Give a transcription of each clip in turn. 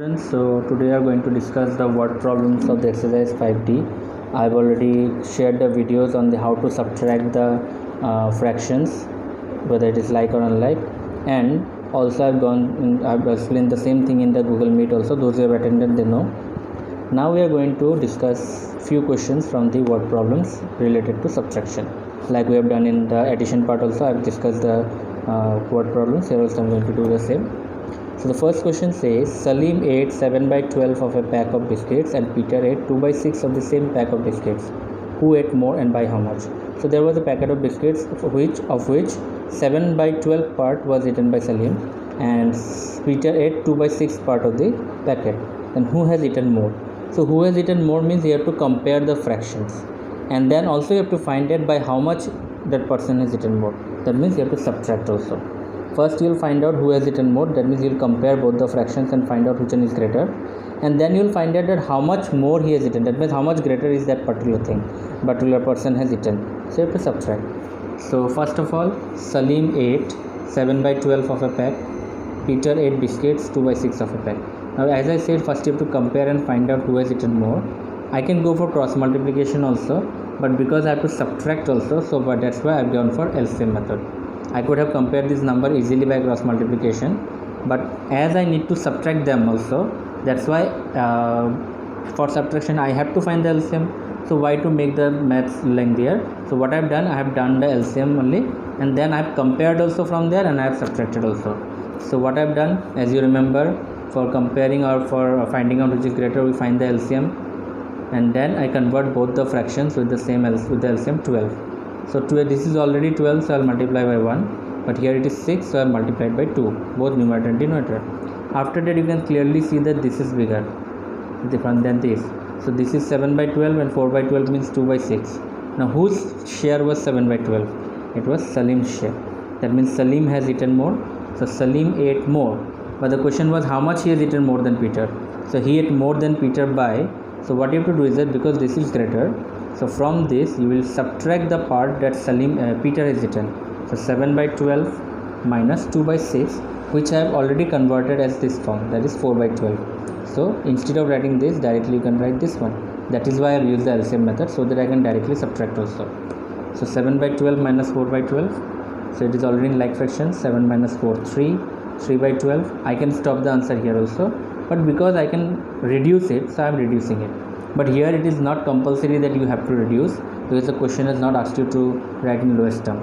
Students, so today we are going to discuss the word problems of the exercise 5D. I've already shared the videos on the how to subtract the fractions, whether it is like or unlike, and also I've explained the same thing in the Google Meet also. Those who have attended, they know. Now we are going to discuss few questions from the word problems related to subtraction. Like we have done in the addition part also, I've discussed the word problems. Here also I'm going to do the same. So the first question says Salim ate 7 by 12 of a pack of biscuits and Peter ate 2 by 6 of the same pack of biscuits. Who ate more and by how much? So there was a packet of biscuits of which 7 by 12 part was eaten by Salim and Peter ate 2 by 6 part of the packet. Then who has eaten more? So who has eaten more means you have to compare the fractions, and then also you have to find out by how much that person has eaten more. That means you have to subtract also. First you will find out who has eaten more, that means you will compare both the fractions and find out which one is greater, and then you will find out that how much more he has eaten, that means how much greater is that particular thing, particular person has eaten. So you have to subtract. So first of all, Salim ate 7 by 12 of a pack, Peter ate biscuits 2 by 6 of a pack. Now as I said, first you have to compare and find out who has eaten more. I can go for cross multiplication also, but because I have to subtract also, so but that's why I have gone for LCM method. I could have compared this number easily by cross multiplication, but as I need to subtract them also, that's why for subtraction I have to find the LCM. So why to make the maths lengthier? So what I have done, I have done the LCM only, and then I have compared also from there, and I have subtracted also. So what I have done, as you remember, for comparing or for finding out which is greater, we find the LCM, and then I convert both the fractions with the same with the LCM 12. So this is already 12, so I will multiply by 1, but here it is 6, so I have multiplied by 2, both numerator and denominator. After that you can clearly see that this is bigger than this. So this is 7 by 12 and 4 by 12 means 2 by 6. Now whose share was 7 by 12? It was Salim's share. That means Salim has eaten more. So Salim ate more. But the question was how much he has eaten more than Peter. So he ate more than Peter by, so what you have to do is that because this is greater, so from this you will subtract the part that Peter has eaten. So 7 by 12 minus 2 by 6, which I have already converted as this form, that is 4 by 12. So instead of writing this directly, you can write this one. That is why I have used the LCM method, so that I can directly subtract also. So 7 by 12 minus 4 by 12. So it is already in like fraction. 7 minus 4, 3. 3 by 12. I can stop the answer here also, but because I can reduce it, so I am reducing it. But here it is not compulsory that you have to reduce, because the question has not asked you to write in lowest term.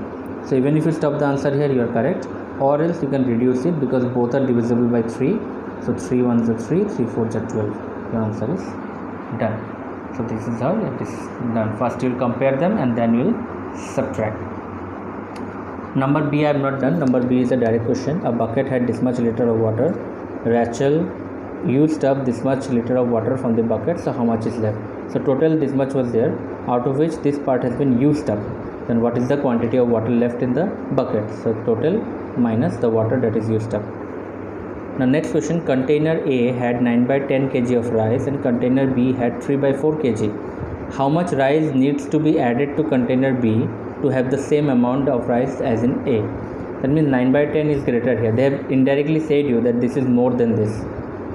So even if you stop the answer here, you are correct, or else you can reduce it because both are divisible by 3. So 3 1s are 3, 3 4s are 12. Your answer is done. So this is how it is done. First you will compare them and then you will subtract. Number B I have not done. Number B is a direct question. A bucket had this much liter of water. Rachel used up this much liter of water from the bucket, so how much is left? So total this much was there, out of which this part has been used up. Then what is the quantity of water left in the bucket? So total minus the water that is used up. Now next question, container A had 9 by 10 kg of rice and container B had 3 by 4 kg. How much rice needs to be added to container B to have the same amount of rice as in A? That means 9 by 10 is greater here. They have indirectly said you that this is more than this,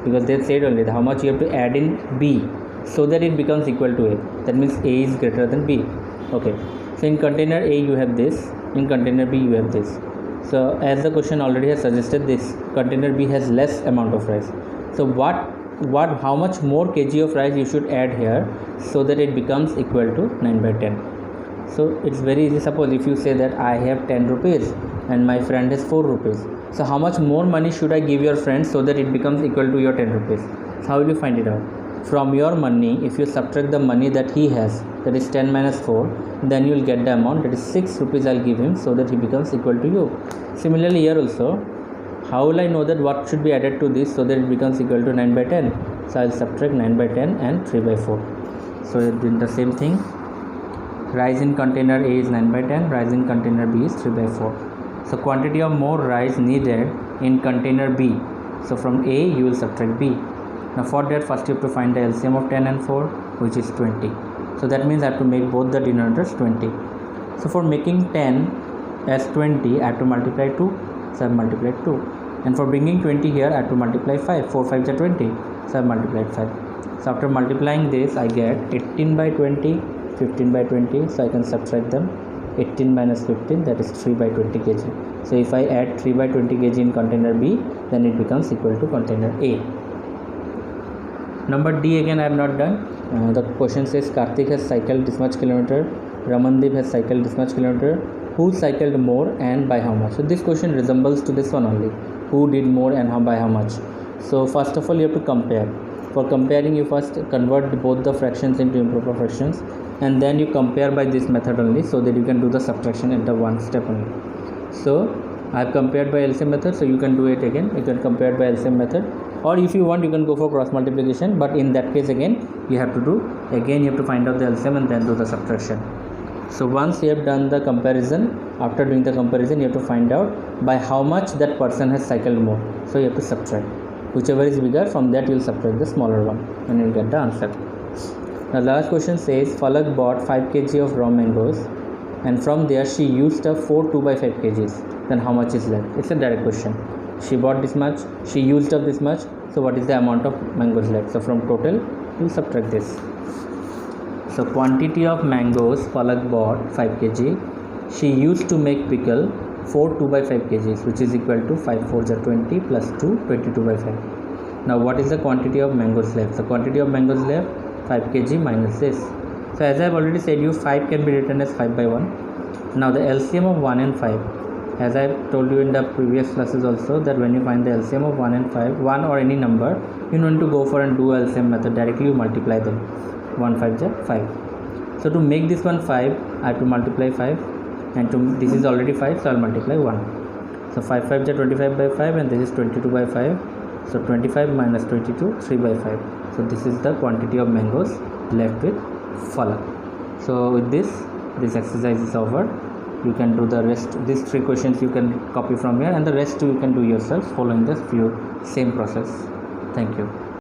because they said only how much you have to add in B so that it becomes equal to A. That means A is greater than B. Okay. So in container A you have this, in container B you have this. So as the question already has suggested, this container B has less amount of rice. So how much more kg of rice you should add here so that it becomes equal to 9 by 10. So it's very easy. Suppose if you say that I have 10 rupees and my friend has 4 rupees. So how much more money should I give your friend so that it becomes equal to your 10 rupees? So how will you find it out? From your money, if you subtract the money that he has, that is 10 minus 4, then you will get the amount, that is 6 rupees I will give him so that he becomes equal to you. Similarly here also, how will I know that what should be added to this so that it becomes equal to 9 by 10? So I will subtract 9 by 10 and 3 by 4. So in the same thing, rice in container A is 9 by 10, rice in container B is 3 by 4. So quantity of more rice needed in container B. So from A you will subtract B. Now for that, first you have to find the LCM of 10 and 4, which is 20. So that means I have to make both the denominators 20. So for making 10 as 20, I have to multiply 2. So I have multiplied 2. and for bringing 20 here I have to multiply 5. 4 5 are 20, so I have multiplied 5. So after multiplying this I get 18 by 20, 15 by 20, so I can subtract them. 18 minus 15, that is 3 by 20 kg. So if I add 3 by 20 kg in container B, then it becomes equal to container A. Number D again I have not done. The question says Karthik has cycled this much kilometer, Ramandeep has cycled this much kilometer, who cycled more and by how much? So this question resembles to this one only, who did more and by how much. So first of all you have to compare. For comparing you first convert both the fractions into improper fractions, and then you compare by this method only, so that you can do the subtraction at the one step only. So I have compared by LCM method, so you can do it again. You can compare by LCM method, or if you want you can go for cross multiplication, but in that case again you have to find out the LCM and then do the subtraction. So once you have done the comparison, after doing the comparison you have to find out by how much that person has cycled more, so you have to subtract. Whichever is bigger, from that you will subtract the smaller one and you will get the answer. The last question says Falak bought 5 kg of raw mangoes and from there she used up 4 2/5 kgs. Then how much is left? It's a direct question. She bought this much, she used up this much, so what is the amount of mangoes left? So from total you will subtract this. So quantity of mangoes Falak bought 5 kg. She used to make pickle 4 2/5 kgs, which is equal to 5 4s are 20 plus 2 22/5. Now what is the quantity of mangoes left? The quantity of mangoes left 5 kg minus this. So as I have already said you, 5 can be written as 5 by 1. Now the LCM of 1 and 5, as I told you in the previous classes also, that when you find the LCM of 1 and 5, 1 or any number, you don't need to go for and do LCM method, directly you multiply them. 1 5 is 5. So to make this one 5, I have to multiply 5, and this is already 5, so I will multiply 1. So 5 5 is 25 by 5, and this is 22 by 5. So 25 minus 22, 3 by 5. So this is the quantity of mangoes left with Falak. So with this exercise is over. You can do the rest. These 3 questions you can copy from here, and the rest you can do yourself following the same process. Thank you.